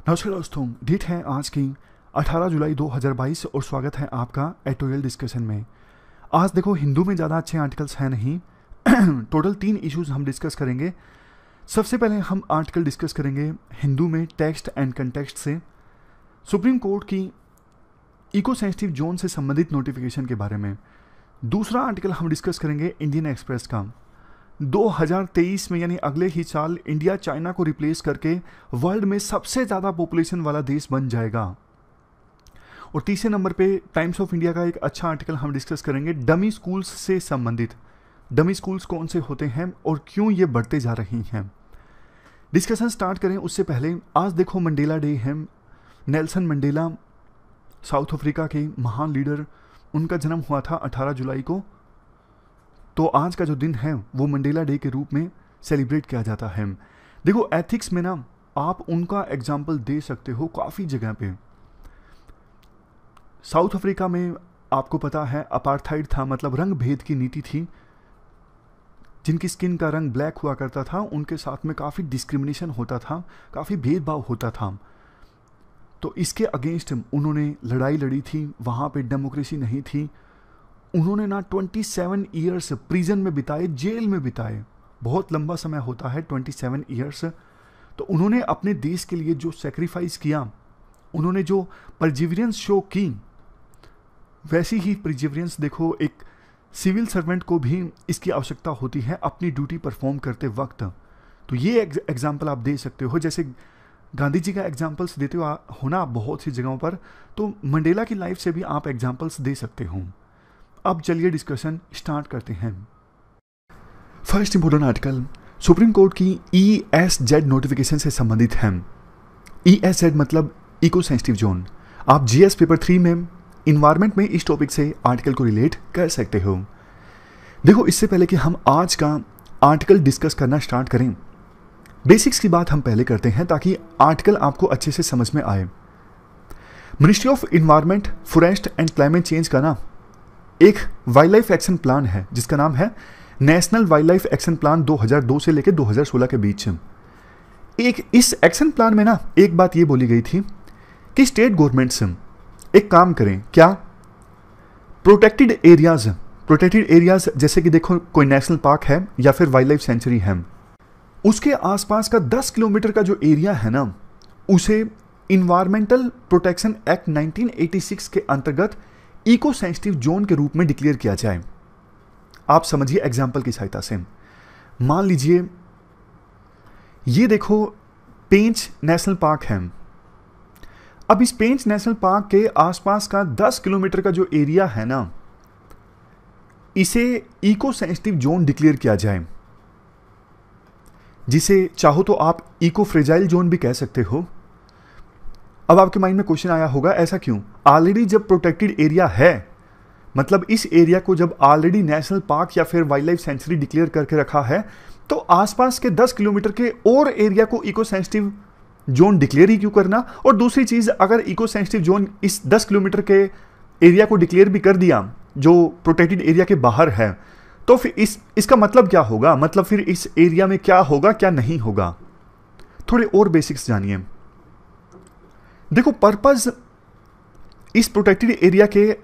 नमस्कार दोस्तों, डेट है आज की 18 जुलाई 2022 और स्वागत है आपका एडिटोरियल डिस्कशन में। आज देखो, हिंदू में ज़्यादा अच्छे आर्टिकल्स हैं नहीं। टोटल 3 इश्यूज हम डिस्कस करेंगे। सबसे पहले हम आर्टिकल डिस्कस करेंगे हिंदू में टेक्स्ट एंड कंटेक्स्ट से, सुप्रीम कोर्ट की इको सेंसिटिव जोन से संबंधित नोटिफिकेशन के बारे में। दूसरा आर्टिकल हम डिस्कस करेंगे इंडियन एक्सप्रेस का। 2023 में यानी अगले ही साल इंडिया चाइना को रिप्लेस करके वर्ल्ड में सबसे ज़्यादा पॉपुलेशन वाला देश बन जाएगा। और तीसरे नंबर पे टाइम्स ऑफ इंडिया का एक अच्छा आर्टिकल हम डिस्कस करेंगे डमी स्कूल्स से संबंधित। डमी स्कूल्स कौन से होते हैं और क्यों ये बढ़ते जा रही हैं। डिस्कशन स्टार्ट करें उससे पहले आज देखो मंडेला डे है। नेल्सन मंडेला साउथ अफ्रीका के महान लीडर, उनका जन्म हुआ था 18 जुलाई को। तो आज का जो दिन है वो मंडेला डे के रूप में सेलिब्रेट किया जाता है। देखो, एथिक्स में ना आप उनका एग्जाम्पल दे सकते हो काफ़ी जगह पे। साउथ अफ्रीका में आपको पता है अपार्थाइड था, मतलब रंग भेद की नीति थी। जिनकी स्किन का रंग ब्लैक हुआ करता था उनके साथ में काफ़ी डिस्क्रिमिनेशन होता था, काफ़ी भेदभाव होता था। तो इसके अगेंस्ट उन्होंने लड़ाई लड़ी थी। वहाँ पे डेमोक्रेसी नहीं थी। उन्होंने ना 27 ईयर्स प्रिजन में बिताए, जेल में बिताए। बहुत लंबा समय होता है 27 ईयर्स। तो उन्होंने अपने देश के लिए जो सेक्रीफाइस किया, उन्होंने जो परजिवरेंस शो की, वैसी ही परजिवरेंस देखो एक सिविल सर्वेंट को भी इसकी आवश्यकता होती है अपनी ड्यूटी परफॉर्म करते वक्त। तो ये एग्जाम्पल आप दे सकते हो, जैसे गांधी जी का एग्जाम्पल्स देते हो ना बहुत सी जगहों पर, तो मंडेला की लाइफ से भी आप एग्जाम्पल्स दे सकते हो। अब चलिए डिस्कशन स्टार्ट करते हैं। First important article supreme court की ESZ नोटिफिकेशन से संबंधित है। ESZ मतलब इको सेंसिटिव जोन। आप GS पेपर 3 में इन्वायरमेंट में इस टॉपिक से आर्टिकल को रिलेट कर सकते हो। देखो, इससे पहले कि हम आज का आर्टिकल डिस्कस करना स्टार्ट करें, बेसिक्स की बात हम पहले करते हैं ताकि आर्टिकल आपको अच्छे से समझ में आए। Ministry of environment, forest and climate change का ना एक वाइल्ड लाइफ एक्शन प्लान है जिसका नाम है national wild life action plan 2002 से लेकर 2016 के बीच। एक इस एक्शन प्लान में ना एक बात ये बोली गई थी कि स्टेट गवर्नमेंट्स एक काम करें, क्या प्रोटेक्टेड एरियाज जैसे कि देखो कोई नेशनल पार्क है या फिर वाइल्ड लाइफ सेंचुरी है, उसके आसपास का 10 किलोमीटर का जो एरिया है ना, उसे इन्वायरमेंटल प्रोटेक्शन एक्ट 1986 के अंतर्गत इको सेंसिटिव जोन के रूप में डिक्लेयर किया जाए। आप समझिए एग्जाम्पल की सहायता से। मान लीजिए ये देखो पेंच नेशनल पार्क है। अब इस पेंच नेशनल पार्क के आसपास का 10 किलोमीटर का जो एरिया है ना, इसे इको सेंसिटिव जोन डिक्लेयर किया जाए, जिसे चाहो तो आप इको फ्रेजाइल जोन भी कह सकते हो। अब आपके माइंड में क्वेश्चन आया होगा, ऐसा क्यों? ऑलरेडी जब प्रोटेक्टेड एरिया है, मतलब इस एरिया को जब ऑलरेडी नेशनल पार्क या फिर वाइल्ड लाइफ सेंचुरी डिक्लेयर करके रखा है, तो आसपास के 10 किलोमीटर के और एरिया को इको सेंसिटिव जोन डिक्लेयर ही क्यों करना? और दूसरी चीज, अगर इको सेंसिटिव जोन इस 10 किलोमीटर के एरिया को डिक्लेयर भी कर दिया जो प्रोटेक्टेड एरिया के बाहर है, तो फिर इसका मतलब क्या होगा? मतलब फिर इस एरिया में क्या होगा, क्या नहीं होगा? थोड़े और बेसिक्स जानिए। देखो, पर्पस इस प्रोटेक्टेड एरिया के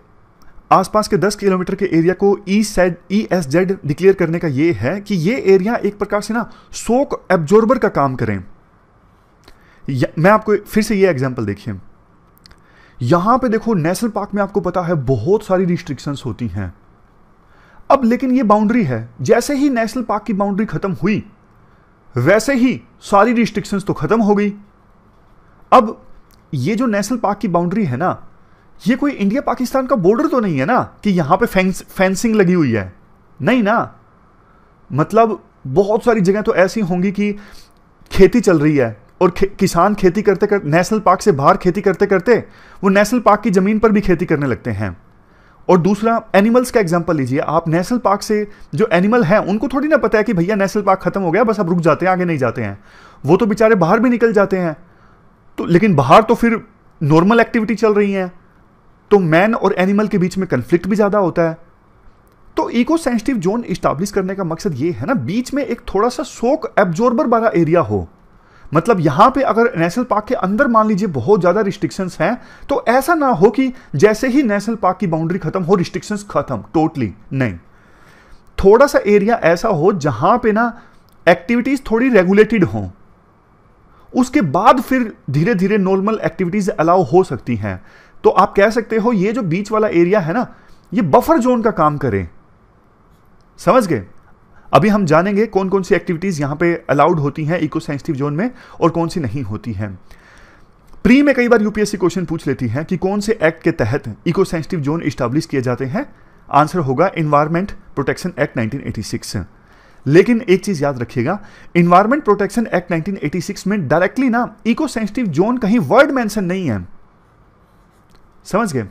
आसपास के 10 किलोमीटर के एरिया को ESZ डिक्लेयर करने का ये है कि ये एरिया एक प्रकार से ना शॉक एब्जॉर्बर का काम करें। मैं आपको फिर से ये एग्जांपल देखिए। यहां पे देखो नेशनल पार्क में आपको पता है बहुत सारी रिस्ट्रिक्शंस होती हैं। अब लेकिन ये बाउंड्री है, जैसे ही नेशनल पार्क की बाउंड्री खत्म हुई वैसे ही सारी रिस्ट्रिक्शंस तो खत्म हो गई। अब ये जो नेशनल पार्क की बाउंड्री है ना, ये कोई इंडिया पाकिस्तान का बॉर्डर तो नहीं है ना कि यहां पे फेंसिंग लगी हुई है, नहीं ना। मतलब बहुत सारी जगह तो ऐसी होंगी कि खेती चल रही है और किसान खेती करते करते, नेशनल पार्क से बाहर खेती करते करते वो नेशनल पार्क की जमीन पर भी खेती करने लगते हैं। और दूसरा, एनिमल्स का एग्जांपल लीजिए आप। नेशनल पार्क से जो एनिमल है उनको थोड़ी ना पता है कि भैया नेशनल पार्क खत्म हो गया, बस अब रुक जाते हैं, आगे नहीं जाते हैं। वो तो बेचारे बाहर भी निकल जाते हैं। तो लेकिन बाहर तो फिर नॉर्मल एक्टिविटी चल रही है, तो मैन और एनिमल के बीच में कन्फ्लिक्ट भी ज्यादा होता है। तो इको सेंसिटिव जोन इस्टेब्लिश करने का मकसद ये है ना, बीच में एक थोड़ा सा शॉक एब्जॉर्बर वाला एरिया हो। मतलब यहां पे अगर नेशनल पार्क के अंदर मान लीजिए बहुत ज्यादा रिस्ट्रिक्शंस हैं, तो ऐसा ना हो कि जैसे ही नेशनल पार्क की बाउंड्री खत्म हो रिस्ट्रिक्शंस खत्म टोटली, नहीं। थोड़ा सा एरिया ऐसा हो जहां पे ना एक्टिविटीज थोड़ी रेगुलेटेड हो, उसके बाद फिर धीरे धीरे नॉर्मल एक्टिविटीज अलाउ हो सकती हैं। तो आप कह सकते हो ये जो बीच वाला एरिया है ना, ये बफर जोन का काम करे। समझ गए? अभी हम जानेंगे कौन कौन सी एक्टिविटीज यहां पे अलाउड होती हैं इको सेंसिटिव जोन में और कौन सी नहीं होती हैं। प्री में कई बार यूपीएससी क्वेश्चन पूछ लेती है कि कौन से एक्ट के तहत इको सेंसिटिव जोन इस्टेब्लिश किए जाते हैं। आंसर होगा एनवायरमेंट प्रोटेक्शन एक्ट 1986। लेकिन एक चीज याद रखिएगा, एनवायरमेंट प्रोटेक्शन एक्ट 1986 में डायरेक्टली ना इको सेंसिटिव जोन कहीं वर्ड मेंशन नहीं है। समझ गए?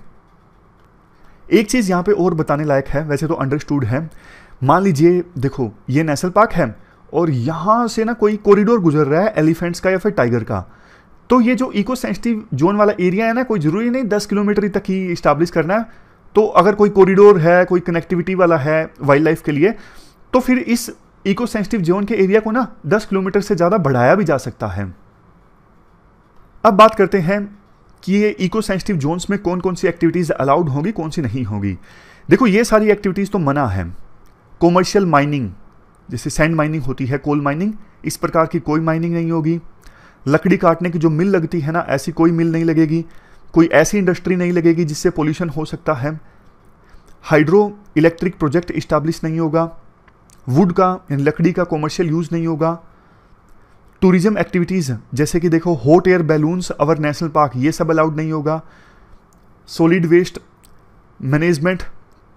एक चीज यहां पे और बताने लायक है, वैसे तो अंडरस्टूड है। मान लीजिए देखो ये नेशनल पार्क है और यहां से ना कोई कॉरिडोर गुजर रहा है एलिफेंट्स का या फिर टाइगर का, तो ये जो इको सेंसिटिव जोन वाला एरिया है ना, कोई जरूरी नहीं 10 किलोमीटर तक ही इस्टेब्लिश करना है। तो अगर कोई कॉरिडोर है, कोई कनेक्टिविटी वाला है वाइल्ड लाइफ के लिए, तो फिर इस इको सेंसिटिव जोन के एरिया को ना 10 किलोमीटर से ज्यादा बढ़ाया भी जा सकता है। अब बात करते हैं कि ये इको सेंसिटिव जोन्स में कौन कौन सी एक्टिविटीज अलाउड होगी, कौन सी नहीं होगी। देखो ये सारी एक्टिविटीज तो मना है। कॉमर्शियल माइनिंग, जैसे सैंड माइनिंग होती है, कोल माइनिंग, इस प्रकार की कोई माइनिंग नहीं होगी। लकड़ी काटने की जो मिल लगती है ना, ऐसी कोई मिल नहीं लगेगी। कोई ऐसी इंडस्ट्री नहीं लगेगी जिससे पोल्यूशन हो सकता है। हाइड्रो इलेक्ट्रिक प्रोजेक्ट इस्टेब्लिश नहीं होगा। वुड का यानी लकड़ी का कॉमर्शियल यूज नहीं होगा। टूरिज्म एक्टिविटीज जैसे कि देखो hot air balloons our national park, ये सब अलाउड नहीं होगा। सॉलिड वेस्ट मैनेजमेंट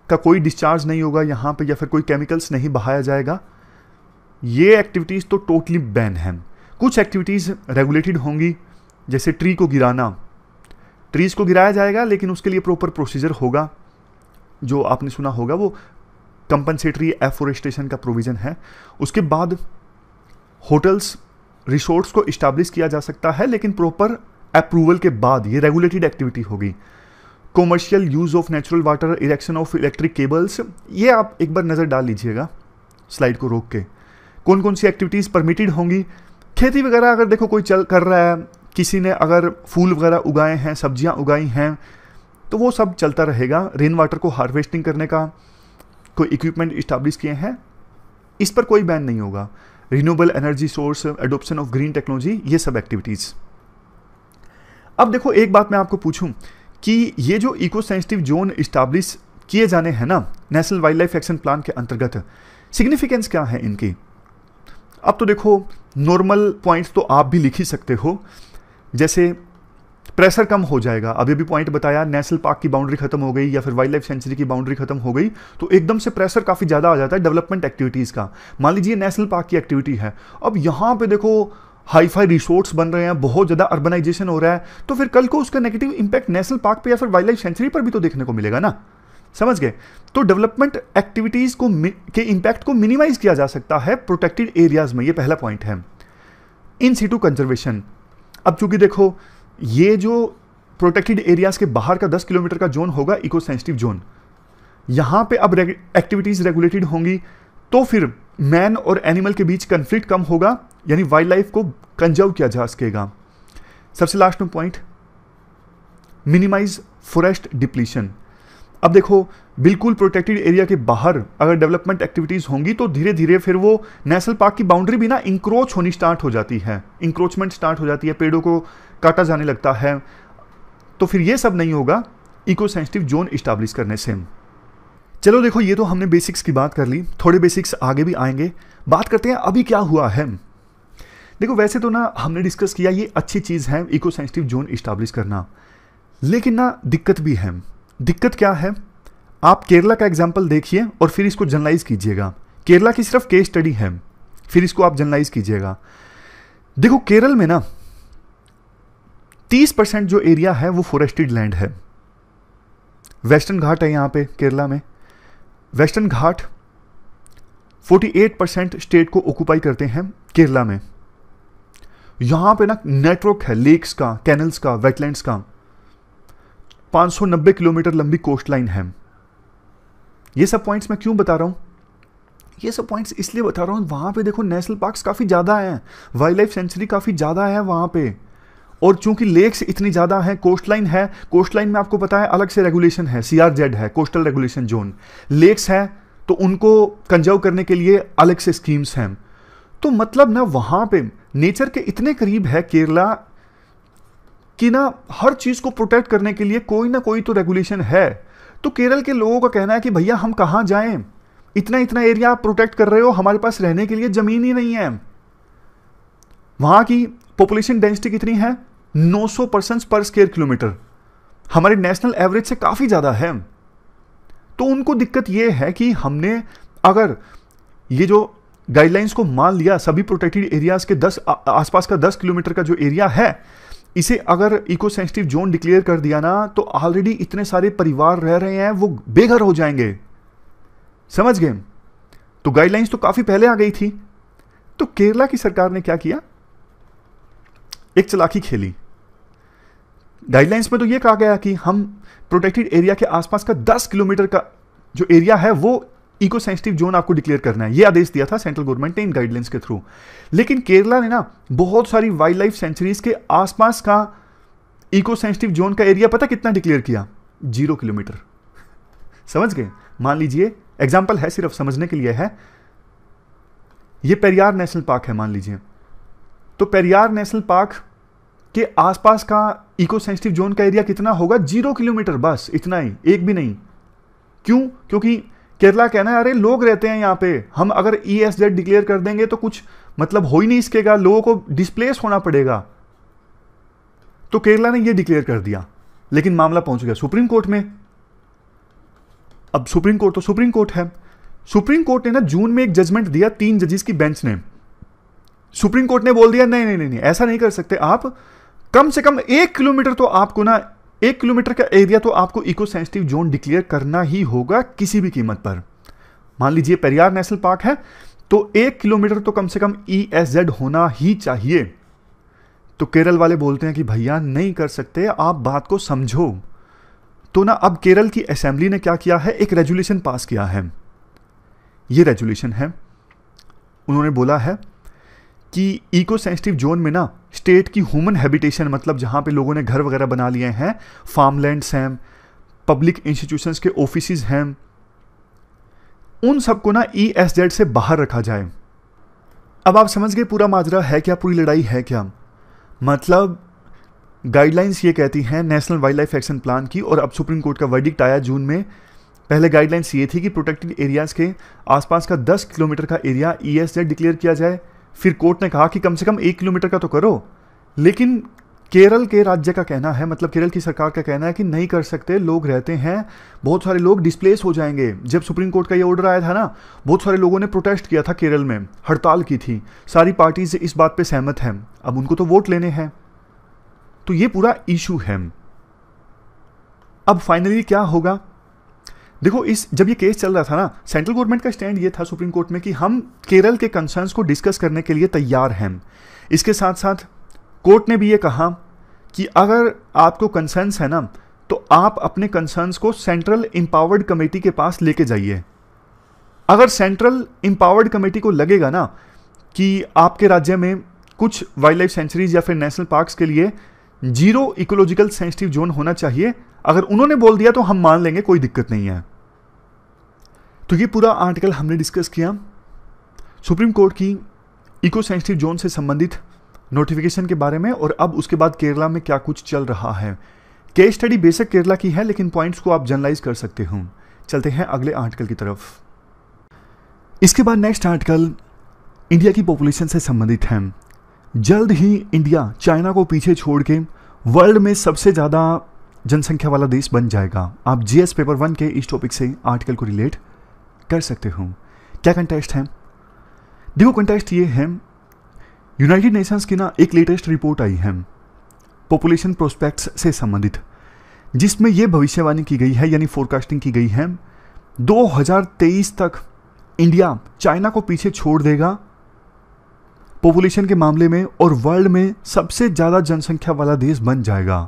का कोई डिस्चार्ज नहीं होगा यहाँ पे, या फिर कोई केमिकल्स नहीं बहाया जाएगा। ये एक्टिविटीज तो टोटली बैन है। कुछ एक्टिविटीज रेगुलेटेड होंगी, जैसे ट्री को गिराना। ट्रीज को गिराया जाएगा लेकिन उसके लिए प्रॉपर प्रोसीजर होगा, जो आपने सुना होगा वो कंपनसेटरी एफोरेस्टेशन का प्रोविजन है। उसके बाद होटल्स रिसोर्ट्स को इस्टेब्लिश किया जा सकता है, लेकिन प्रॉपर अप्रूवल के बाद। ये रेगुलेटेड एक्टिविटी होगी। Commercial use of natural water, erection of electric cables, ये आप एक बार नजर डाल लीजिएगा स्लाइड को रोक के। कौन कौन सी एक्टिविटीज परमिटेड होंगी। खेती वगैरह अगर देखो कोई चल कर रहा है, किसी ने अगर फूल वगैरह उगाए हैं, सब्जियां उगाई हैं, तो वो सब चलता रहेगा। रेन वाटर को हार्वेस्टिंग करने का कोई इक्विपमेंट इस्टेब्लिश किए हैं, इस पर कोई बैन नहीं होगा। Renewable energy source, adoption of green technology, ये सब एक्टिविटीज। अब देखो एक बात मैं आपको पूछूं कि ये जो इको सेंसिटिव जोन इस्टेब्लिश किए जाने हैं ना national wild life action plan के अंतर्गत, सिग्निफिकेंस क्या है इनकी। अब तो देखो नॉर्मल पॉइंट्स तो आप भी लिख ही सकते हो, जैसे प्रेशर कम हो जाएगा। अभी भी पॉइंट बताया, नेशनल पार्क की बाउंड्री खत्म हो गई या फिर वाइल्ड लाइफ सेंचुरी की बाउंड्री खत्म हो गई, तो एकदम से प्रेशर काफी ज्यादा आ जाता है डेवलपमेंट एक्टिविटीज का। मान लीजिए नेशनल पार्क की एक्टिविटी है, अब यहां पे देखो हाईफाई रिसोर्ट्स बन रहे हैं, बहुत ज्यादा अर्बनाइजेशन हो रहा है, तो फिर कल को उसका नेगेटिव इंपैक्ट नेशनल पार्क पे या फिर वाइल्ड लाइफ सेंचुरी पर भी तो देखने को मिलेगा ना। समझ गए? तो डेवलपमेंट एक्टिविटीज को के इंपैक्ट को मिनिमाइज किया जा सकता है प्रोटेक्टेड एरियाज में, ये पहला पॉइंट है। इन सीटू कंजर्वेशन, अब चूंकि देखो ये जो प्रोटेक्टेड एरियाज के बाहर का 10 किलोमीटर का जोन होगा इको सेंसिटिव जोन, यहां पे अब एक्टिविटीज रेगुलेटेड होंगी, तो फिर मैन और एनिमल के बीच कंफ्लिक्ट कम होगा, यानी वाइल्ड लाइफ को कंजर्व किया जा सकेगा। सबसे लास्ट में पॉइंट, मिनिमाइज फॉरेस्ट डिप्लीशन। अब देखो बिल्कुल प्रोटेक्टेड एरिया के बाहर अगर डेवलपमेंट एक्टिविटीज होंगी, तो धीरे धीरे फिर वो नेशनल पार्क की बाउंड्री भी ना इंक्रोच होनी स्टार्ट हो जाती है, इंक्रोचमेंट स्टार्ट हो जाती है, पेड़ों को काटा जाने लगता है। तो फिर ये सब नहीं होगा इको सेंसिटिव जोन इस्टेब्लिश करने से। चलो देखो ये तो हमने बेसिक्स की बात कर ली, थोड़े बेसिक्स आगे भी आएंगे। बात करते हैं अभी क्या हुआ है। देखो वैसे तो ना हमने डिस्कस किया ये अच्छी चीज है इको सेंसिटिव जोन इस्टेब्लिश करना, लेकिन ना दिक्कत भी है। दिक्कत क्या है, आप केरला का एग्जाम्पल देखिए और फिर इसको जनरलाइज कीजिएगा। केरला की सिर्फ केस स्टडी है, फिर इसको आप जनरलाइज कीजिएगा। देखो केरल में ना 30% जो एरिया है वो फॉरेस्टेड लैंड है। वेस्टर्न घाट है यहां पे केरला में। वेस्टर्न घाट 48% स्टेट को ऑक्युपाई करते हैं केरला में। यहां पे ना नेटवर्क है लेक्स का, कैनल्स का, वेटलैंड्स का। 590 किलोमीटर लंबी कोस्ट लाइन है। ये सब पॉइंट्स मैं क्यों बता रहा हूं, ये सब पॉइंट्स इसलिए बता रहा हूँ, वहाँ पे देखो नेशनल पार्क्स काफ़ी ज़्यादा हैं, वाइल्ड लाइफ सेंचुरी काफ़ी ज़्यादा है वहाँ पे, और चूंकि लेक्स इतनी ज़्यादा है, कोस्ट लाइन है, कोस्ट लाइन में आपको पता है अलग से रेगुलेशन है, CRZ है, कोस्टल रेगुलेशन जोन, लेक्स है तो उनको कंजर्व करने के लिए अलग से स्कीम्स हैं। तो मतलब ना वहाँ पे नेचर के इतने करीब है केरला कि ना हर चीज़ को प्रोटेक्ट करने के लिए कोई ना कोई तो रेगुलेशन है। तो केरल के लोगों का कहना है कि भैया हम कहाँ जाएं, इतना इतना एरिया आप प्रोटेक्ट कर रहे हो, हमारे पास रहने के लिए ज़मीन ही नहीं है। वहाँ की पॉपुलेशन डेंसिटी कितनी है, 900 पर्सन्स पर स्क्वायर किलोमीटर, हमारे नेशनल एवरेज से काफ़ी ज़्यादा है। तो उनको दिक्कत ये है कि हमने अगर ये जो गाइडलाइंस को मान लिया, सभी प्रोटेक्टेड एरियाज के 10 आसपास का 10 किलोमीटर का जो एरिया है, इसे अगर इको सेंसिटिव जोन डिक्लेयर कर दिया ना, तो ऑलरेडी इतने सारे परिवार रह रहे हैं वो बेघर हो जाएंगे, समझ गए। तो गाइडलाइंस तो काफ़ी पहले आ गई थी। तो केरला की सरकार ने क्या किया, एक चालाकी खेली। गाइडलाइंस में तो ये कहा गया कि हम प्रोटेक्टेड एरिया के आसपास का 10 किलोमीटर का जो एरिया है वो इको सेंसिटिव जोन आपको डिक्लेयर करना है, ये आदेश दिया था सेंट्रल गवर्नमेंट ने इन गाइडलाइंस के थ्रू। लेकिन केरला ने ना बहुत सारी वाइल्ड लाइफ सेंचुरीज के आसपास का इको सेंसिटिव जोन का एरिया पता कितना डिक्लेयर किया, 0 किलोमीटर। समझ गए। मान लीजिए, एग्जाम्पल है, सिर्फ समझने के लिए है, ये पेरियार नेशनल पार्क है मान लीजिए, तो पेरियार नेशनल पार्क के आसपास का इको सेंसिटिव जोन का एरिया कितना होगा, 0 किलोमीटर, बस इतना ही, एक भी नहीं। क्यों? क्योंकि केरला कहना है अरे लोग रहते हैं यहाँ पे, हम अगर ESZ डिक्लेयर कर देंगे तो कुछ मतलब हो ही नहीं इसकेगा, लोगों को डिस्प्लेस होना पड़ेगा। तो केरला ने ये डिक्लेयर कर दिया, लेकिन मामला पहुंच गया सुप्रीम कोर्ट में। अब सुप्रीम कोर्ट तो सुप्रीम कोर्ट है, सुप्रीम कोर्ट ने ना जून में एक जजमेंट दिया, 3 जजेस की बेंच ने। सुप्रीम कोर्ट ने बोल दिया नहीं नहीं नहीं, ऐसा नहीं कर सकते आप, कम से कम 1 किलोमीटर तो आपको ना, 1 किलोमीटर का एरिया तो आपको इको सेंसिटिव जोन डिक्लेयर करना ही होगा किसी भी कीमत पर। मान लीजिए पेरियार नेशनल पार्क है तो 1 किलोमीटर तो कम से कम ESZ होना ही चाहिए। तो केरल वाले बोलते हैं कि भैया नहीं कर सकते, आप बात को समझो। तो ना अब केरल की असेंबली ने क्या किया है, एक रेजुलेशन पास किया है। ये रेजुलेशन है, उन्होंने बोला है कि इको सेंसिटिव जोन में ना स्टेट की ह्यूमन हैबिटेशन, मतलब जहाँ पे लोगों ने घर वगैरह बना लिए हैं, फार्मलैंड्स हैं, पब्लिक इंस्टीट्यूशंस के ऑफिसेज हैं, उन सबको ना ESZ से बाहर रखा जाए। अब आप समझ गए पूरा माजरा है क्या, पूरी लड़ाई है क्या। मतलब गाइडलाइंस ये कहती हैं national wild life action plan की, और अब सुप्रीम कोर्ट का वर्डिक्ट आया जून में। पहले गाइडलाइंस ये थी कि प्रोटेक्टेड एरियाज के आसपास का 10 किलोमीटर का एरिया ESZ डिक्लेयर किया जाए। फिर कोर्ट ने कहा कि कम से कम 1 किलोमीटर का तो करो, लेकिन केरल के राज्य का कहना है, मतलब केरल की सरकार का कहना है कि नहीं कर सकते, लोग रहते हैं, बहुत सारे लोग डिस्प्लेस हो जाएंगे। जब सुप्रीम कोर्ट का ये ऑर्डर आया था ना, बहुत सारे लोगों ने प्रोटेस्ट किया था, केरल में हड़ताल की थी, सारी पार्टीज इस बात पे सहमत हैं, अब उनको तो वोट लेने हैं। तो ये पूरा इशू है। अब फाइनली क्या होगा, देखो जब ये केस चल रहा था ना, सेंट्रल गवर्नमेंट का स्टैंड ये था सुप्रीम कोर्ट में कि हम केरल के कंसर्न्स को डिस्कस करने के लिए तैयार हैं। इसके साथ साथ कोर्ट ने भी ये कहा कि अगर आपको कंसर्न्स है ना, तो आप अपने कंसर्न्स को सेंट्रल एम्पावर्ड कमेटी के पास लेके जाइए। अगर सेंट्रल एम्पावर्ड कमेटी को लगेगा ना कि आपके राज्य में कुछ वाइल्ड लाइफ सेंचुरीज या फिर नेशनल पार्क्स के लिए 0 इकोलॉजिकल सेंसिटिव जोन होना चाहिए, अगर उन्होंने बोल दिया तो हम मान लेंगे, कोई दिक्कत नहीं है। तो ये पूरा आर्टिकल हमने डिस्कस किया सुप्रीम कोर्ट की इको सेंसिटिव जोन से संबंधित नोटिफिकेशन के बारे में, और अब उसके बाद केरला में क्या कुछ चल रहा है। केस स्टडी बेसिक केरला की है, लेकिन पॉइंट्स को आप जनरलाइज कर सकते हो। चलते हैं अगले आर्टिकल की तरफ। इसके बाद नेक्स्ट आर्टिकल इंडिया की पॉपुलेशन से संबंधित है। जल्द ही इंडिया चाइना को पीछे छोड़ के वर्ल्ड में सबसे ज़्यादा जनसंख्या वाला देश बन जाएगा। आप GS पेपर 1 के इस टॉपिक से आर्टिकल को रिलेट कर सकते हो। क्या कंटेस्ट है, देखो कंटेस्ट ये है, यूनाइटेड नेशंस की ना एक लेटेस्ट रिपोर्ट आई है पॉपुलेशन प्रोस्पेक्ट्स से संबंधित, जिसमें यह भविष्यवाणी की गई है, यानी फोरकास्टिंग की गई है, 2023 तक इंडिया चाइना को पीछे छोड़ देगा पॉपुलेशन के मामले में, और वर्ल्ड में सबसे ज़्यादा जनसंख्या वाला देश बन जाएगा।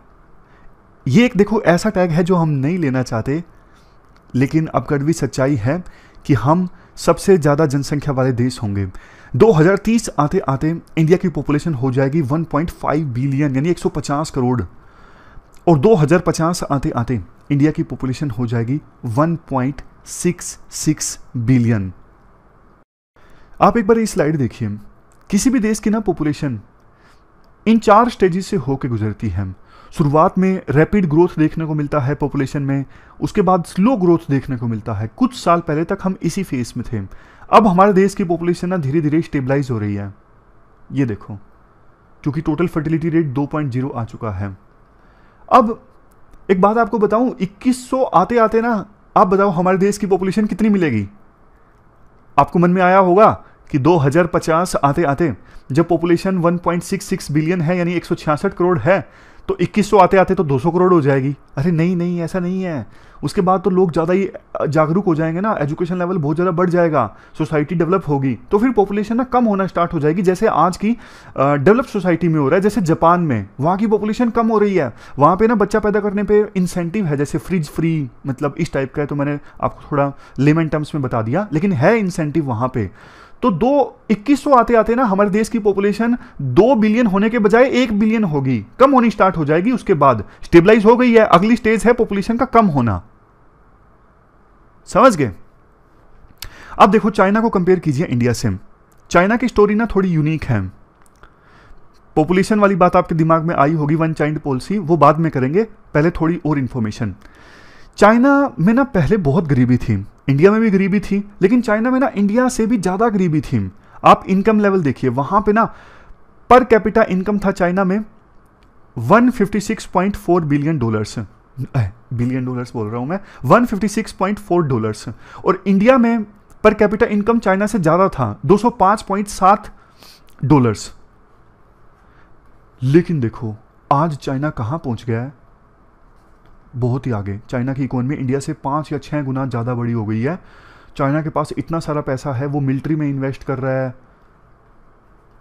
ये एक देखो ऐसा टैग है जो हम नहीं लेना चाहते, लेकिन अब कड़वी सच्चाई है कि हम सबसे ज़्यादा जनसंख्या वाले देश होंगे। 2030 आते आते इंडिया की पॉपुलेशन हो जाएगी 1.5 बिलियन यानी 150 करोड़, और 2050 आते आते इंडिया की पॉपुलेशन हो जाएगी 1.66 बिलियन। आप एक बार ये स्लाइड देखिए, किसी भी देश की ना पॉपुलेशन इन 4 स्टेजेस से होकर गुजरती है। शुरुआत में रैपिड ग्रोथ देखने को मिलता है पॉपुलेशन में, उसके बाद स्लो ग्रोथ देखने को मिलता है। कुछ साल पहले तक हम इसी फेज में थे। अब हमारे देश की पॉपुलेशन ना धीरे धीरे स्टेबलाइज हो रही है। ये देखो, क्योंकि टोटल फर्टिलिटी रेट 2.0 आ चुका है। अब एक बात आपको बताऊं, 2100 आते आते ना, आप बताओ हमारे देश की पॉपुलेशन कितनी मिलेगी? आपको मन में आया होगा कि 2050 आते आते जब पॉपुलेशन 1.66 बिलियन है यानी 166 करोड़ है, तो 2100 आते आते तो 200 करोड़ हो जाएगी। अरे नहीं नहीं, ऐसा नहीं है। उसके बाद तो लोग ज़्यादा ही जागरूक हो जाएंगे ना, एजुकेशन लेवल बहुत ज़्यादा बढ़ जाएगा, सोसाइटी डेवलप होगी, तो फिर पॉपुलेशन ना कम होना स्टार्ट हो जाएगी। जैसे आज की डेवलप सोसाइटी में हो रहा है, जैसे जापान में, वहाँ की पॉपुलेशन कम हो रही है। वहाँ पे ना बच्चा पैदा करने पे इंसेंटिव है, जैसे फ्रिज फ्री, मतलब इस टाइप का है। तो मैंने आपको थोड़ा लेमन टर्म्स में बता दिया, लेकिन है इंसेंटिव वहाँ पे। तो 2100 आते आते ना हमारे देश की पॉपुलेशन 2 बिलियन होने के बजाय 1 बिलियन होगी, कम होनी स्टार्ट हो जाएगी। उसके बाद स्टेबलाइज हो गई है, अगली स्टेज है पॉपुलेशन का कम होना। समझ गए? अब देखो, चाइना को कंपेयर कीजिए इंडिया से। चाइना की स्टोरी ना थोड़ी यूनिक है। पॉपुलेशन वाली बात आपके दिमाग में आई होगी, वन चाइल्ड पॉलिसी, वो बाद में करेंगे, पहले थोड़ी और इंफॉर्मेशन। चाइना में ना पहले बहुत गरीबी थी, इंडिया में भी गरीबी थी, लेकिन चाइना में ना इंडिया से भी ज़्यादा गरीबी थी। आप इनकम लेवल देखिए, वहाँ पे ना पर कैपिटा इनकम था चाइना में 156.4 बिलियन डॉलर्स, बिलियन डॉलर्स बोल रहा हूँ मैं, 156.4 डॉलर्स। और इंडिया में पर कैपिटा इनकम चाइना से ज़्यादा था, 205.7 डॉलर्स। लेकिन देखो आज चाइना कहाँ पहुँच गया है, बहुत ही आगे। चाइना की इकोनॉमी इंडिया से 5 या 6 गुना ज़्यादा बड़ी हो गई है। चाइना के पास इतना सारा पैसा है, वो मिलिट्री में इन्वेस्ट कर रहा है।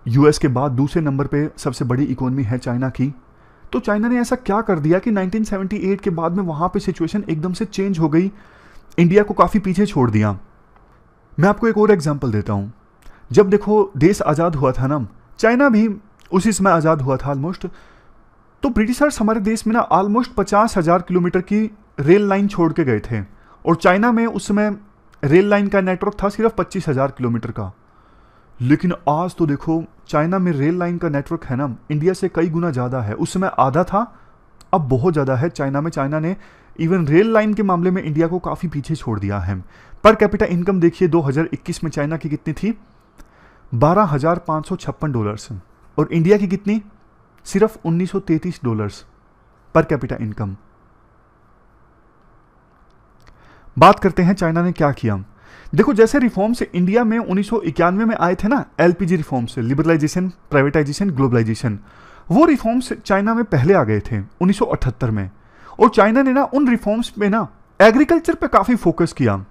यूएस के बाद दूसरे नंबर पे सबसे बड़ी इकोनॉमी है चाइना की। तो चाइना ने ऐसा क्या कर दिया कि 1978 के बाद में वहाँ पे सिचुएशन एकदम से चेंज हो गई, इंडिया को काफ़ी पीछे छोड़ दिया। मैं आपको एक और एग्जाम्पल देता हूँ। जब देखो देश आज़ाद हुआ था ना, चाइना भी उसी समय आज़ाद हुआ था ऑलमोस्ट, तो ब्रिटिशर्स हमारे देश में ना ऑलमोस्ट 50,000 किलोमीटर की रेल लाइन छोड़ के गए थे, और चाइना में उस समय रेल लाइन का नेटवर्क था सिर्फ 25,000 किलोमीटर का। लेकिन आज तो देखो चाइना में रेल लाइन का नेटवर्क है ना इंडिया से कई गुना ज़्यादा है। उस समय आधा था, अब बहुत ज़्यादा है चाइना में। चाइना ने इवन रेल लाइन के मामले में इंडिया को काफ़ी पीछे छोड़ दिया है। पर कैपिटा इनकम देखिए 2021 में चाइना की कितनी थी, 12,556 डॉलर्स, और इंडिया की कितनी, सिर्फ 1933 डॉलर्स पर कैपिटा इनकम। बात करते हैं चाइना ने क्या किया। देखो जैसे रिफॉर्म्स इंडिया में 1991 में आए थे ना, LPG reforms, liberalisation, privatisation, globalisation, वो रिफॉर्म्स चाइना में पहले आ गए थे 1978 में। और चाइना ने ना उन रिफॉर्म्स पे ना एग्रीकल्चर पे काफ़ी फोकस किया,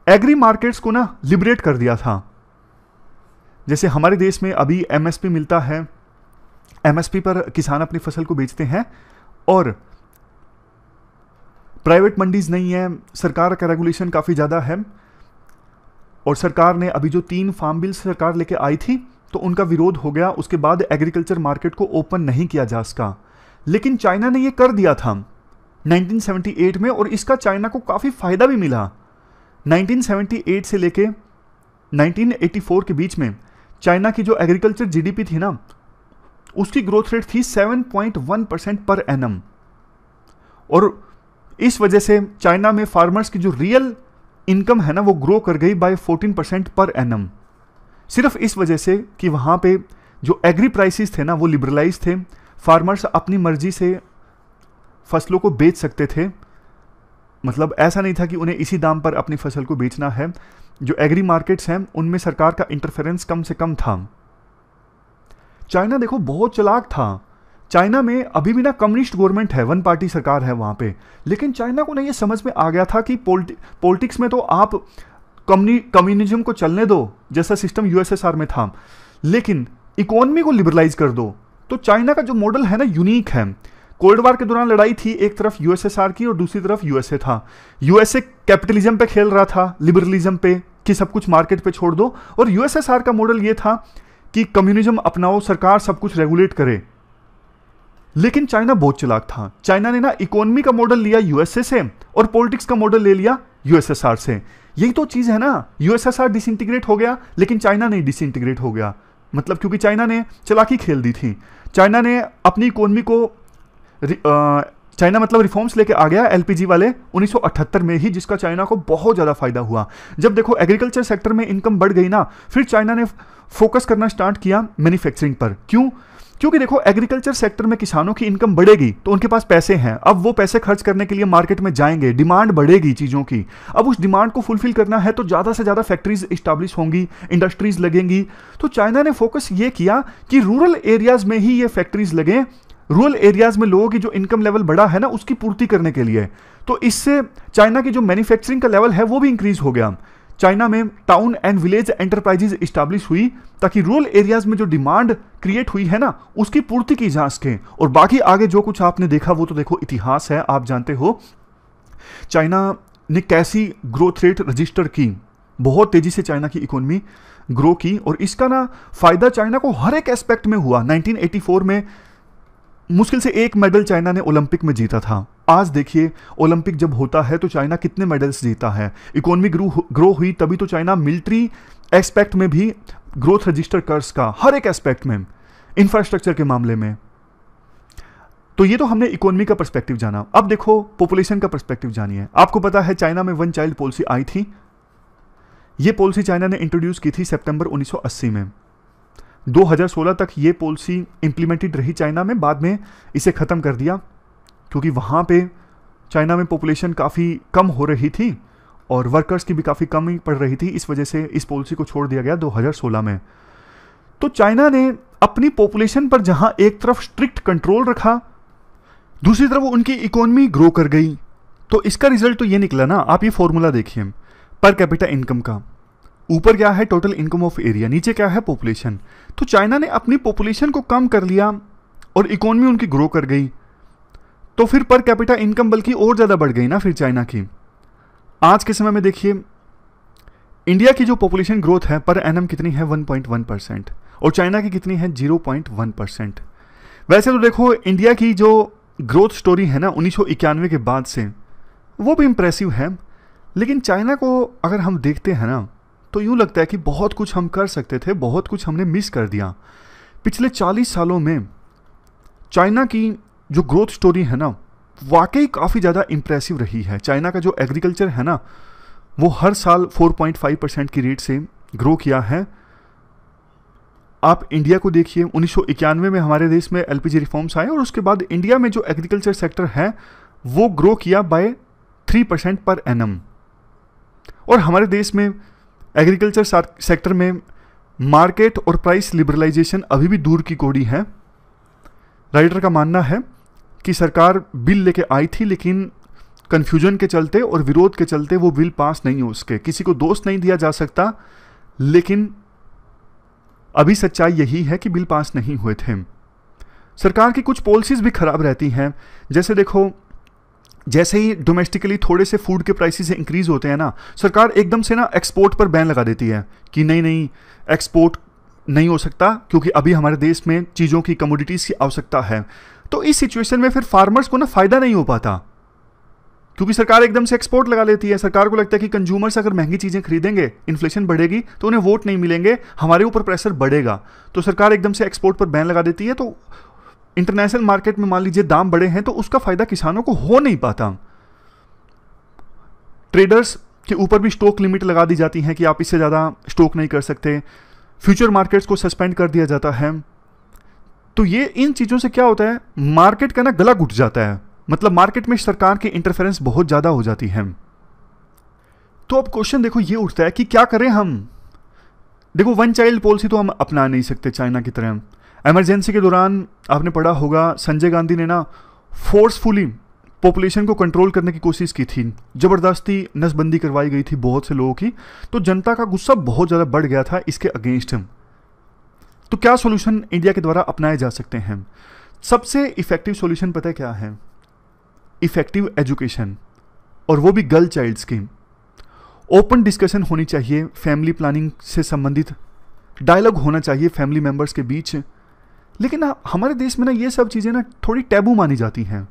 एग्री मार्केट्स को ना लिबरेट कर दिया था। जैसे हमारे देश में अभी एमएसपी मिलता है, एमएसपी पर किसान अपनी फसल को बेचते हैं, और प्राइवेट मंडीज नहीं है, सरकार का रेगुलेशन काफ़ी ज़्यादा है। और सरकार ने अभी जो 3 फार्म बिल्स सरकार लेके आई थी, तो उनका विरोध हो गया। उसके बाद एग्रीकल्चर मार्केट को ओपन नहीं किया जा सका, लेकिन चाइना ने ये कर दिया था 1978 में, और इसका चाइना को काफ़ी फ़ायदा भी मिला। 1978 से लेके 1984 के बीच में चाइना की जो एग्रीकल्चर जीडीपी थी ना, उसकी ग्रोथ रेट थी 7.1% पर एनम। और इस वजह से चाइना में फार्मर्स की जो रियल इनकम है ना, वो ग्रो कर गई बाय 14% पर एनम। सिर्फ इस वजह से कि वहाँ पे जो एग्री प्राइसेस थे ना, वो लिबरलाइज थे, फार्मर्स अपनी मर्जी से फसलों को बेच सकते थे। मतलब ऐसा नहीं था कि उन्हें इसी दाम पर अपनी फसल को बेचना है। जो एग्री मार्केट्स हैं उनमें सरकार का इंटरफेरेंस कम से कम था। चाइना देखो बहुत चालाक था। चाइना में अभी भी ना कम्युनिस्ट गवर्नमेंट है, 1 पार्टी सरकार है वहाँ पे, लेकिन चाइना को ना ये समझ में आ गया था कि पॉलिटिक्स में तो आप कम्युनिज्म को चलने दो, जैसा सिस्टम यूएसएसआर में था, लेकिन इकोनॉमी को लिबरलाइज कर दो। तो चाइना का जो मॉडल है ना यूनिक है। कोल्ड वार के दौरान लड़ाई थी, एक तरफ यूएसएसआर की और दूसरी तरफ यूएसए था। यूएसए कैपिटलिज्म पे खेल रहा था, लिबरलिज्म पे, कि सब कुछ मार्केट पे छोड़ दो, और यूएसएसआर का मॉडल ये था कि कम्युनिज्म अपनाओ, सरकार सब कुछ रेगुलेट करे। लेकिन चाइना बहुत चालाक था। चाइना ने ना इकोनॉमी का मॉडल लिया यूएसए से और पॉलिटिक्स का मॉडल ले लिया यूएसएसआर से। यही तो चीज है ना, यूएसएसआर डिसइंटीग्रेट हो गया लेकिन चाइना नहीं डिसइंटीग्रेट हो गया, मतलब क्योंकि चाइना ने चालाकी खेल दी थी। चाइना ने अपनी इकोनॉमी को चाइना मतलब रिफॉर्म्स लेके आ गया एलपीजी वाले 1978 में ही, जिसका चाइना को बहुत ज़्यादा फायदा हुआ। जब देखो एग्रीकल्चर सेक्टर में इनकम बढ़ गई ना, फिर चाइना ने फोकस करना स्टार्ट किया मैन्युफैक्चरिंग पर। क्यों? क्योंकि देखो एग्रीकल्चर सेक्टर में किसानों की इनकम बढ़ेगी तो उनके पास पैसे हैं, अब वो पैसे खर्च करने के लिए मार्केट में जाएंगे, डिमांड बढ़ेगी चीज़ों की। अब उस डिमांड को फुलफिल करना है तो ज़्यादा से ज़्यादा फैक्ट्रीज इस्टेब्लिश होंगी, इंडस्ट्रीज लगेंगी। तो चाइना ने फोकस ये किया कि रूरल एरियाज में ही ये फैक्ट्रीज लगे, रूरल एरियाज में लोगों की जो इनकम लेवल बढ़ा है ना उसकी पूर्ति करने के लिए। तो इससे चाइना की जो मैन्युफैक्चरिंग का लेवल है वो भी इंक्रीज हो गया। चाइना में town and village enterprises establish हुई ताकि रूरल एरियाज में जो डिमांड क्रिएट हुई है ना उसकी पूर्ति की जा सके। और बाकी आगे जो कुछ आपने देखा वो तो देखो इतिहास है, आप जानते हो चाइना ने कैसी ग्रोथ रेट रजिस्टर की, बहुत तेजी से चाइना की इकोनॉमी ग्रो की, और इसका ना फायदा चाइना को हर एक एस्पेक्ट में हुआ। 1984 में मुश्किल से एक मेडल चाइना ने ओलंपिक में जीता था। आज देखिए ओलंपिक जब होता है तो चाइना कितने मेडल्स जीता है। इकोनॉमी ग्रो हुई तभी तो चाइना मिलिट्री एस्पेक्ट में भी ग्रोथ रजिस्टर कर सका, हर एक एस्पेक्ट में, इंफ्रास्ट्रक्चर के मामले में। तो ये तो हमने इकोनॉमी का पर्सपेक्टिव जाना। अब देखो पॉपुलेशन का पर्सपेक्टिव जानिए। आपको पता है चाइना में वन चाइल्ड पॉलिसी आई थी। ये पॉलिसी चाइना ने इंट्रोड्यूस की थी सितंबर 1980 में। 2016 तक ये पॉलिसी इंप्लीमेंटेड रही चाइना में, बाद में इसे ख़त्म कर दिया क्योंकि वहाँ पे चाइना में पॉपुलेशन काफ़ी कम हो रही थी और वर्कर्स की भी काफ़ी कमी पड़ रही थी। इस वजह से इस पॉलिसी को छोड़ दिया गया 2016 में। तो चाइना ने अपनी पॉपुलेशन पर जहाँ एक तरफ स्ट्रिक्ट कंट्रोल रखा, दूसरी तरफ उनकी इकोनॉमी ग्रो कर गई। तो इसका रिजल्ट तो ये निकला ना, आप ये फॉर्मूला देखिए पर कैपिटा इनकम का। ऊपर क्या है टोटल इनकम ऑफ एरिया, नीचे क्या है पॉपुलेशन। तो चाइना ने अपनी पॉपुलेशन को कम कर लिया और इकोनॉमी उनकी ग्रो कर गई, तो फिर पर कैपिटा इनकम बल्कि और ज़्यादा बढ़ गई ना फिर चाइना की। आज के समय में देखिए इंडिया की जो पॉपुलेशन ग्रोथ है पर एनम कितनी है 1.1% और चाइना की कितनी है 0.1%। वैसे तो देखो इंडिया की जो ग्रोथ स्टोरी है ना 1991 के बाद से वो भी इंप्रेसिव है, लेकिन चाइना को अगर हम देखते हैं ना तो यूँ लगता है कि बहुत कुछ हम कर सकते थे, बहुत कुछ हमने मिस कर दिया। पिछले 40 सालों में चाइना की जो ग्रोथ स्टोरी है ना वाकई काफ़ी ज़्यादा इंप्रेसिव रही है। चाइना का जो एग्रीकल्चर है ना वो हर साल 4.5% की रेट से ग्रो किया है। आप इंडिया को देखिए, 1991 में हमारे देश में एलपीजी रिफॉर्म्स आए और उसके बाद इंडिया में जो एग्रीकल्चर सेक्टर है वो ग्रो किया बाय 3% पर एनम। और हमारे देश में एग्रीकल्चर सेक्टर में मार्केट और प्राइस लिबरलाइजेशन अभी भी दूर की कौड़ी है। राइटर का मानना है कि सरकार बिल लेके आई थी लेकिन कन्फ्यूजन के चलते और विरोध के चलते वो बिल पास नहीं हो सके। किसी को दोष नहीं दिया जा सकता, लेकिन अभी सच्चाई यही है कि बिल पास नहीं हुए थे। सरकार की कुछ पॉलिसीज भी खराब रहती हैं। जैसे देखो, जैसे ही डोमेस्टिकली थोड़े से फूड के प्राइसेस इंक्रीज होते हैं ना, सरकार एकदम से ना एक्सपोर्ट पर बैन लगा देती है कि नहीं एक्सपोर्ट नहीं हो सकता क्योंकि अभी हमारे देश में चीज़ों की कमोडिटीज़ की आवश्यकता है। तो इस सिचुएशन में फिर फार्मर्स को ना फ़ायदा नहीं हो पाता क्योंकि सरकार एकदम से एक्सपोर्ट लगा लेती है। सरकार को लगता है कि कंज्यूमर्स अगर महंगी चीज़ें खरीदेंगे, इन्फ्लेशन बढ़ेगी तो उन्हें वोट नहीं मिलेंगे, हमारे ऊपर प्रेशर बढ़ेगा। तो सरकार एकदम से एक्सपोर्ट पर बैन लगा देती है। तो इंटरनेशनल मार्केट में मान लीजिए दाम बढ़े हैं तो उसका फायदा किसानों को हो नहीं पाता। ट्रेडर्स के ऊपर भी स्टॉक लिमिट लगा दी जाती है कि आप इससे ज़्यादा स्टॉक नहीं कर सकते। फ्यूचर मार्केट्स को सस्पेंड कर दिया जाता है। तो ये इन चीज़ों से क्या होता है, मार्केट का ना गला घुट जाता है, मतलब मार्केट में सरकार की इंटरफेरेंस बहुत ज़्यादा हो जाती है। तो अब क्वेश्चन देखो ये उठता है कि क्या करें हम। देखो वन चाइल्ड पॉलिसी तो हम अपना नहीं सकते चाइना की तरह। इमरजेंसी के दौरान आपने पढ़ा होगा संजय गांधी ने ना फोर्सफुली पॉपुलेशन को कंट्रोल करने की कोशिश की थी, ज़बरदस्ती नसबंदी करवाई गई थी बहुत से लोगों की। तो जनता का गुस्सा बहुत ज़्यादा बढ़ गया था इसके अगेंस्ट। तो क्या सॉल्यूशन इंडिया के द्वारा अपनाए जा सकते हैं। सबसे इफेक्टिव सॉल्यूशन पता है क्या है? इफेक्टिव एजुकेशन, और वो भी girl child scheme. Open discussion होनी चाहिए फैमिली प्लानिंग से संबंधित, डायलॉग होना चाहिए फैमिली मेंबर्स के बीच। लेकिन हमारे देश में ना ये सब चीज़ें ना थोड़ी टैबू मानी जाती हैं।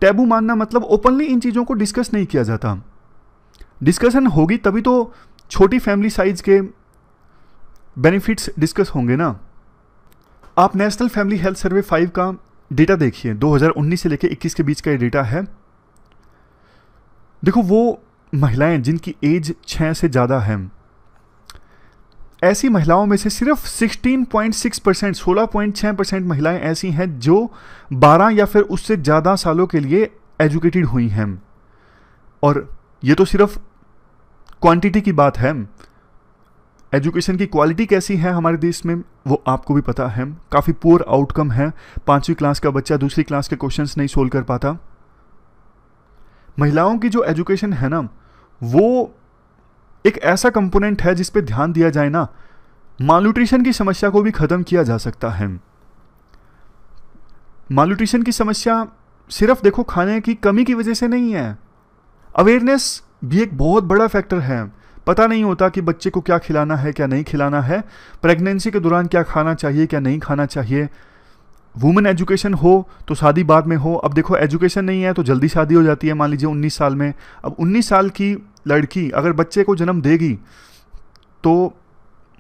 टैबू मानना मतलब ओपनली इन चीज़ों को डिस्कस नहीं किया जाता। डिस्कशन होगी तभी तो छोटी फैमिली साइज के बेनिफिट्स डिस्कस होंगे ना। आप नेशनल फैमिली हेल्थ सर्वे 5 का डेटा देखिए, 2019 से लेकर 21 के बीच का ये डेटा है। देखो, वो महिलाएं जिनकी एज 6 से ज़्यादा है, ऐसी महिलाओं में से सिर्फ 16.6%, 16.6% महिलाएं ऐसी हैं जो 12 या फिर उससे ज़्यादा सालों के लिए एजुकेटेड हुई हैं। और ये तो सिर्फ क्वांटिटी की बात है। एजुकेशन की क्वालिटी कैसी है हमारे देश में वो आपको भी पता है। काफ़ी पुअर आउटकम है। 5वीं क्लास का बच्चा दूसरी क्लास के क्वेश्चंस नहीं सोल्व कर पाता। महिलाओं की जो एजुकेशन है ना, वो एक ऐसा कंपोनेंट है जिस पे ध्यान दिया जाए ना, मालन्यूट्रिशन की समस्या को भी खत्म किया जा सकता है। मालन्यूट्रिशन की समस्या सिर्फ देखो खाने की कमी की वजह से नहीं है। अवेयरनेस भी एक बहुत बड़ा फैक्टर है। पता नहीं होता कि बच्चे को क्या खिलाना है, क्या नहीं खिलाना है, प्रेगनेंसी के दौरान क्या खाना चाहिए, क्या नहीं खाना चाहिए। वुमेन एजुकेशन हो तो शादी बाद में हो। अब देखो, एजुकेशन नहीं है तो जल्दी शादी हो जाती है, मान लीजिए 19 साल में। अब 19 साल की लड़की अगर बच्चे को जन्म देगी तो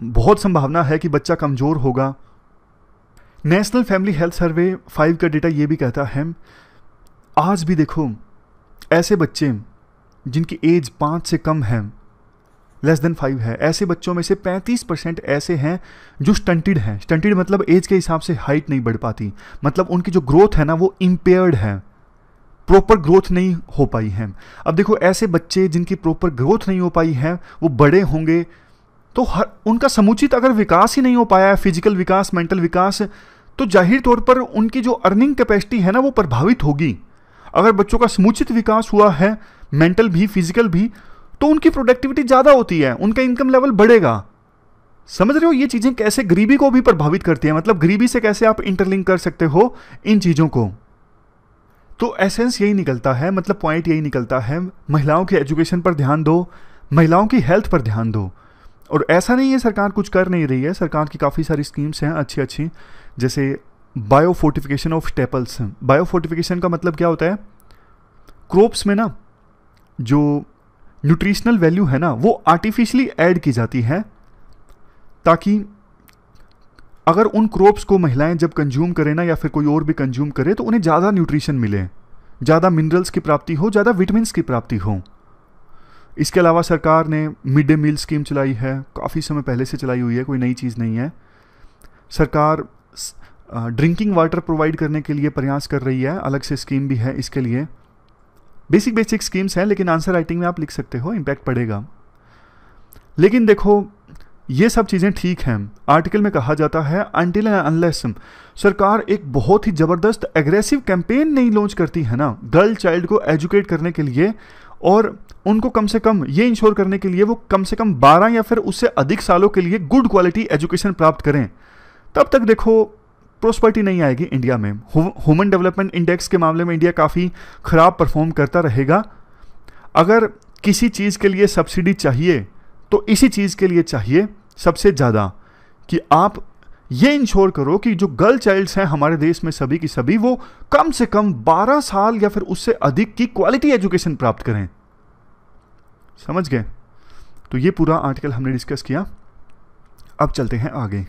बहुत संभावना है कि बच्चा कमज़ोर होगा। नेशनल फैमिली हेल्थ सर्वे 5 का डेटा ये भी कहता है, आज भी देखो ऐसे बच्चे जिनकी एज 5 से कम है, लेस देन 5 है, ऐसे बच्चों में से 35% ऐसे हैं जो स्टंटेड हैं। स्टंटेड मतलब एज के हिसाब से हाइट नहीं बढ़ पाती, मतलब उनकी जो ग्रोथ है ना वो इम्पेयर्ड है, प्रॉपर ग्रोथ नहीं हो पाई है। अब देखो, ऐसे बच्चे जिनकी प्रॉपर ग्रोथ नहीं हो पाई है वो बड़े होंगे तो उनका समुचित अगर विकास ही नहीं हो पाया है, फिजिकल विकास, मेंटल विकास, तो जाहिर तौर पर उनकी जो अर्निंग कैपेसिटी है ना वो प्रभावित होगी। अगर बच्चों का समुचित विकास हुआ है, मेंटल भी फिजिकल भी, तो उनकी प्रोडक्टिविटी ज़्यादा होती है, उनका इनकम लेवल बढ़ेगा। समझ रहे हो ये चीज़ें कैसे गरीबी को भी प्रभावित करती हैं? मतलब गरीबी से कैसे आप इंटरलिंक कर सकते हो इन चीज़ों को। तो एसेंस यही निकलता है, मतलब पॉइंट यही निकलता है, महिलाओं के एजुकेशन पर ध्यान दो, महिलाओं की हेल्थ पर ध्यान दो। और ऐसा नहीं है सरकार कुछ कर नहीं रही है, सरकार की काफ़ी सारी स्कीम्स हैं अच्छी अच्छी, जैसे bio fortification of staples. Bio fortification का मतलब क्या होता है? क्रॉप्स में ना जो न्यूट्रिशनल वैल्यू है ना वो आर्टिफिशियली ऐड की जाती है, ताकि अगर उन क्रॉप्स को महिलाएं जब कंज्यूम करें ना, या फिर कोई और भी कंज्यूम करे, तो उन्हें ज़्यादा न्यूट्रिशन मिले, ज़्यादा मिनरल्स की प्राप्ति हो, ज़्यादा विटामिन्स की प्राप्ति हो। इसके अलावा सरकार ने मिड डे मील स्कीम चलाई है, काफ़ी समय पहले से चलाई हुई है, कोई नई चीज़ नहीं है। सरकार ड्रिंकिंग वाटर प्रोवाइड करने के लिए प्रयास कर रही है, अलग से स्कीम भी है इसके लिए। बेसिक स्कीम्स हैं, लेकिन आंसर राइटिंग में आप लिख सकते हो, इम्पैक्ट पड़ेगा। लेकिन देखो, ये सब चीज़ें ठीक हैं। आर्टिकल में कहा जाता है अनटिल एंड अनलेस सरकार एक बहुत ही ज़बरदस्त एग्रेसिव कैंपेन नहीं लॉन्च करती है ना गर्ल चाइल्ड को एजुकेट करने के लिए, और उनको कम से कम ये इंश्योर करने के लिए वो कम से कम 12 या फिर उससे अधिक सालों के लिए गुड क्वालिटी एजुकेशन प्राप्त करें, तब तक देखो प्रोस्पेरिटी नहीं आएगी इंडिया में। ह्यूमन डेवलपमेंट इंडेक्स के मामले में इंडिया काफ़ी ख़राब परफॉर्म करता रहेगा। अगर किसी चीज़ के लिए सब्सिडी चाहिए तो इसी चीज़ के लिए चाहिए सबसे ज़्यादा कि आप ये इंश्योर करो कि जो गर्ल चाइल्ड्स हैं हमारे देश में सभी की सभी, वो कम से कम 12 साल या फिर उससे अधिक की क्वालिटी एजुकेशन प्राप्त करें। समझ गए? तो ये पूरा आर्टिकल हमने डिस्कस किया। अब चलते हैं आगे।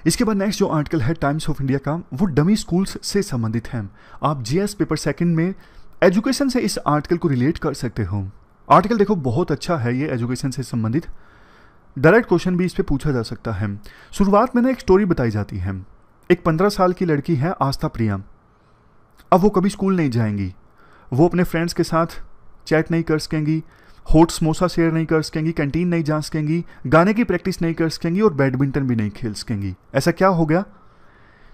इसके बाद नेक्स्ट जो आर्टिकल है टाइम्स ऑफ इंडिया का, वो डमी स्कूल्स से संबंधित है। आप जीएस पेपर सेकंड में एजुकेशन से इस आर्टिकल को रिलेट कर सकते हो। आर्टिकल देखो बहुत अच्छा है, ये एजुकेशन से संबंधित डायरेक्ट क्वेश्चन भी इस पे पूछा जा सकता है। शुरुआत में ना एक स्टोरी बताई जाती है। एक 15 साल की लड़की है आस्था प्रिया। अब वो कभी स्कूल नहीं जाएंगी, वो अपने फ्रेंड्स के साथ चैट नहीं कर सकेंगी, हॉट समोसा शेयर नहीं कर सकेंगी, कैंटीन नहीं जा सकेंगी, गाने की प्रैक्टिस नहीं कर सकेंगी और बैडमिंटन भी नहीं खेल सकेंगी। ऐसा क्या हो गया?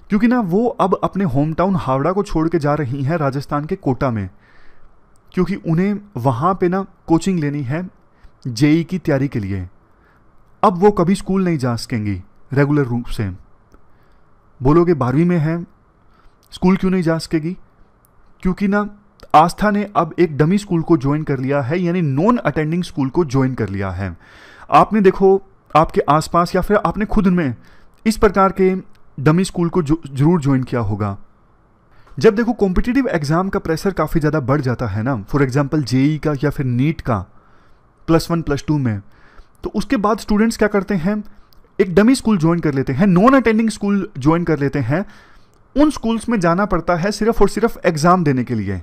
क्योंकि ना वो अब अपने होम टाउन हावड़ा को छोड़ के जा रही हैं राजस्थान के कोटा में, क्योंकि उन्हें वहाँ पे ना कोचिंग लेनी है जेई की तैयारी के लिए। अब वो कभी स्कूल नहीं जा सकेंगी रेगुलर रूप से। बोलोगे 12वीं में है, स्कूल क्यों नहीं जा सकेगी? क्योंकि ना आस्था ने अब एक डमी स्कूल को ज्वाइन कर लिया है, यानी नॉन अटेंडिंग स्कूल को ज्वाइन कर लिया है। आपने देखो आपके आसपास या फिर आपने खुद में इस प्रकार के डमी स्कूल को जरूर ज्वाइन किया होगा। जब देखो कॉम्पिटिटिव एग्जाम का प्रेशर काफ़ी ज़्यादा बढ़ जाता है ना, फॉर एग्जांपल जेई का या फिर नीट का +1 +2 में, तो उसके बाद स्टूडेंट्स क्या करते हैं, एक डमी स्कूल ज्वाइन कर लेते हैं, नॉन अटेंडिंग स्कूल ज्वाइन कर लेते हैं। उन स्कूल्स में जाना पड़ता है सिर्फ और सिर्फ एग्जाम देने के लिए,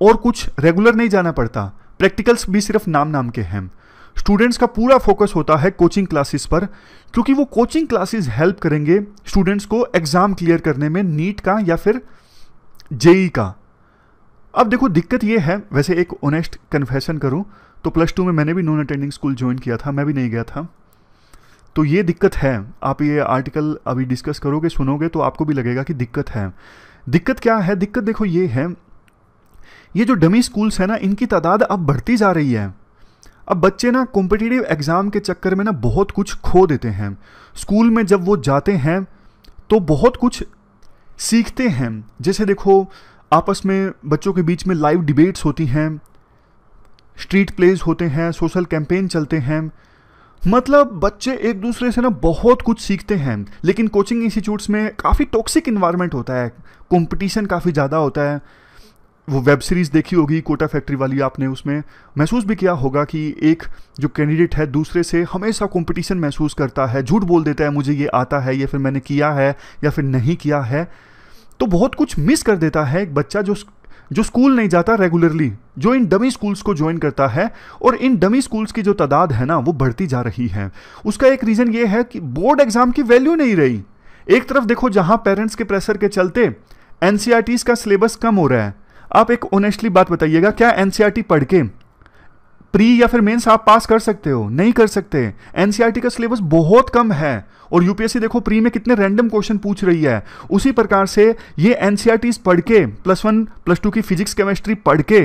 और कुछ रेगुलर नहीं जाना पड़ता। प्रैक्टिकल्स भी सिर्फ नाम के हैं। स्टूडेंट्स का पूरा फोकस होता है कोचिंग क्लासेस पर, क्योंकि वो कोचिंग क्लासेस हेल्प करेंगे स्टूडेंट्स को एग्जाम क्लियर करने में, नीट का या फिर जेई का। अब देखो दिक्कत ये है, वैसे एक ऑनेस्ट कन्फेशन करूं तो +2 में मैंने भी नॉन अटेंडिंग स्कूल ज्वाइन किया था, मैं भी नहीं गया था। तो ये दिक्कत है। आप ये आर्टिकल अभी डिस्कस करोगे, सुनोगे तो आपको भी लगेगा कि दिक्कत है। दिक्कत क्या है? दिक्कत देखो ये है, ये जो डमी स्कूल्स है ना, इनकी तादाद अब बढ़ती जा रही है। अब बच्चे ना कॉम्पिटिटिव एग्जाम के चक्कर में ना बहुत कुछ खो देते हैं। स्कूल में जब वो जाते हैं तो बहुत कुछ सीखते हैं। जैसे देखो आपस में बच्चों के बीच में लाइव डिबेट्स होती हैं, स्ट्रीट प्लेज होते हैं, सोशल कैंपेन चलते हैं, मतलब बच्चे एक दूसरे से ना बहुत कुछ सीखते हैं। लेकिन कोचिंग इंस्टीट्यूट्स में काफ़ी टॉक्सिक इन्वायरमेंट होता है, कंपटीशन काफ़ी ज़्यादा होता है। वो वेब सीरीज़ देखी होगी कोटा फैक्ट्री वाली, आपने उसमें महसूस भी किया होगा कि एक जो कैंडिडेट है दूसरे से हमेशा कंपटीशन महसूस करता है, झूठ बोल देता है मुझे ये आता है, या फिर मैंने किया है या फिर नहीं किया है। तो बहुत कुछ मिस कर देता है एक बच्चा जो स्कूल नहीं जाता रेगुलरली, जो इन डमी स्कूल्स को ज्वाइन करता है। और इन डमी स्कूल्स की जो तादाद है ना वो बढ़ती जा रही है। उसका एक रीज़न ये है कि बोर्ड एग्जाम की वैल्यू नहीं रही। एक तरफ देखो जहां पेरेंट्स के प्रेशर के चलते एनसीईआरटी का सिलेबस कम हो रहा है। आप एक ऑनेस्टली बात बताइएगा, क्या एनसीईआरटी पढ़ के प्री या फिर मेंस आप पास कर सकते हो? नहीं कर सकते। एनसीईआरटी का सिलेबस बहुत कम है, और यूपीएससी देखो प्री में कितने रैंडम क्वेश्चन पूछ रही है। उसी प्रकार से ये एनसीईआरटीज पढ़ के, +1 +2 की फिजिक्स केमिस्ट्री पढ़ के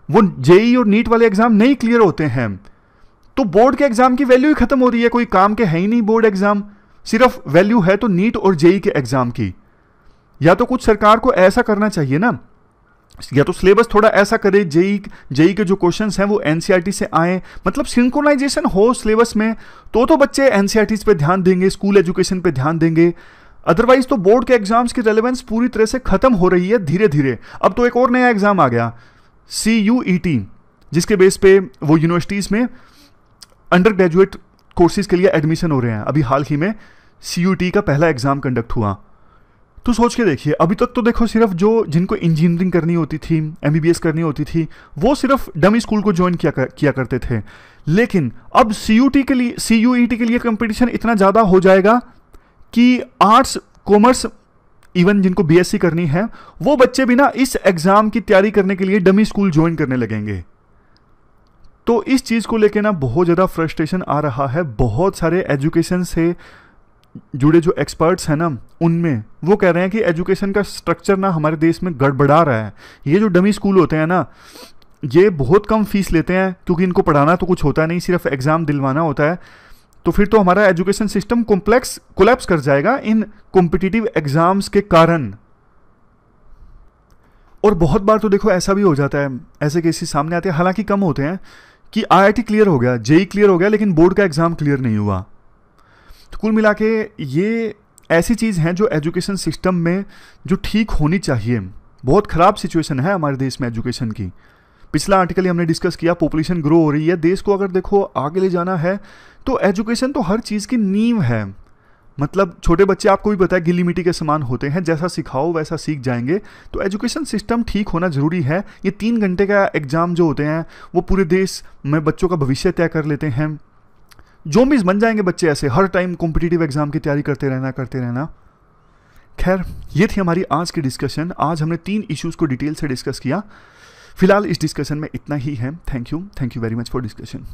वो जेई और नीट वाले एग्जाम नहीं क्लियर होते हैं। तो बोर्ड के एग्जाम की वैल्यू ही खत्म हो रही है, कोई काम के है ही नहीं बोर्ड एग्जाम। सिर्फ वैल्यू है तो नीट और जेई के एग्जाम की। या तो कुछ सरकार को ऐसा करना चाहिए ना, या तो सिलेबस थोड़ा ऐसा करे, जेई के जो क्वेश्चंस हैं वो एनसीईआरटी से आए, मतलब सिंक्रोनाइजेशन हो सिलेबस में, तो बच्चे एनसीईआरटीज पे ध्यान देंगे, स्कूल एजुकेशन पे ध्यान देंगे। अदरवाइज तो बोर्ड के एग्जाम्स की रेलेवेंस पूरी तरह से खत्म हो रही है धीरे धीरे। अब तो एक और नया एग्जाम आ गया, CUET, जिसके बेस पे वो यूनिवर्सिटीज में अंडर ग्रेजुएट कोर्सेज के लिए एडमिशन हो रहे हैं। अभी हाल ही में CUET का पहला एग्जाम कंडक्ट हुआ। तो सोच के देखिए, अभी तक तो देखो सिर्फ जिनको इंजीनियरिंग करनी होती थी, MBBS करनी होती थी, वो सिर्फ डमी स्कूल को ज्वाइन किया करते थे। लेकिन अब CUET के लिए कंपटीशन इतना ज़्यादा हो जाएगा कि आर्ट्स, कॉमर्स, इवन जिनको BSc करनी है, वो बच्चे भी ना इस एग्ज़ाम की तैयारी करने के लिए डमी स्कूल ज्वाइन करने लगेंगे। तो इस चीज़ को लेके ना बहुत ज़्यादा फ्रस्ट्रेशन आ रहा है। बहुत सारे एजुकेशन से जुड़े जो एक्सपर्ट्स हैं ना, उनमें वो कह रहे हैं कि एजुकेशन का स्ट्रक्चर ना हमारे देश में गड़बड़ा रहा है। ये जो डमी स्कूल होते हैं ना, ये बहुत कम फीस लेते हैं, क्योंकि इनको पढ़ाना तो कुछ होता नहीं, सिर्फ एग्ज़ाम दिलवाना होता है। तो फिर तो हमारा एजुकेशन सिस्टम कोलैप्स कर जाएगा इन कॉम्पिटिटिव एग्जाम्स के कारण। और बहुत बार तो देखो ऐसा भी हो जाता है, ऐसे केसेस सामने आते हैं, हालांकि कम होते हैं, कि IIT क्लियर हो गया, जेई क्लियर हो गया, लेकिन बोर्ड का एग्जाम क्लियर नहीं हुआ। तो कुल मिला के ये ऐसी चीज़ हैं जो एजुकेशन सिस्टम में जो ठीक होनी चाहिए। बहुत ख़राब सिचुएशन है हमारे देश में एजुकेशन की। पिछला आर्टिकल ही हमने डिस्कस किया, पॉपुलेशन ग्रो हो रही है, देश को अगर देखो आगे ले जाना है तो एजुकेशन तो हर चीज़ की नींव है। मतलब छोटे बच्चे, आपको भी पता है, गिल्ली मिट्टी के समान होते हैं, जैसा सिखाओ वैसा सीख जाएंगे। तो एजुकेशन सिस्टम ठीक होना ज़रूरी है। ये 3 घंटे का एग्ज़ाम जो होते हैं वो पूरे देश में बच्चों का भविष्य तय कर लेते हैं। ज़ॉम्बीज़ बन जाएंगे बच्चे ऐसे, हर टाइम कॉम्पिटिटिव एग्जाम की तैयारी करते रहना। खैर, ये थी हमारी आज की डिस्कशन। आज हमने 3 इश्यूज़ को डिटेल से डिस्कस किया। फिलहाल इस डिस्कशन में इतना ही है। Thank you very much for discussion.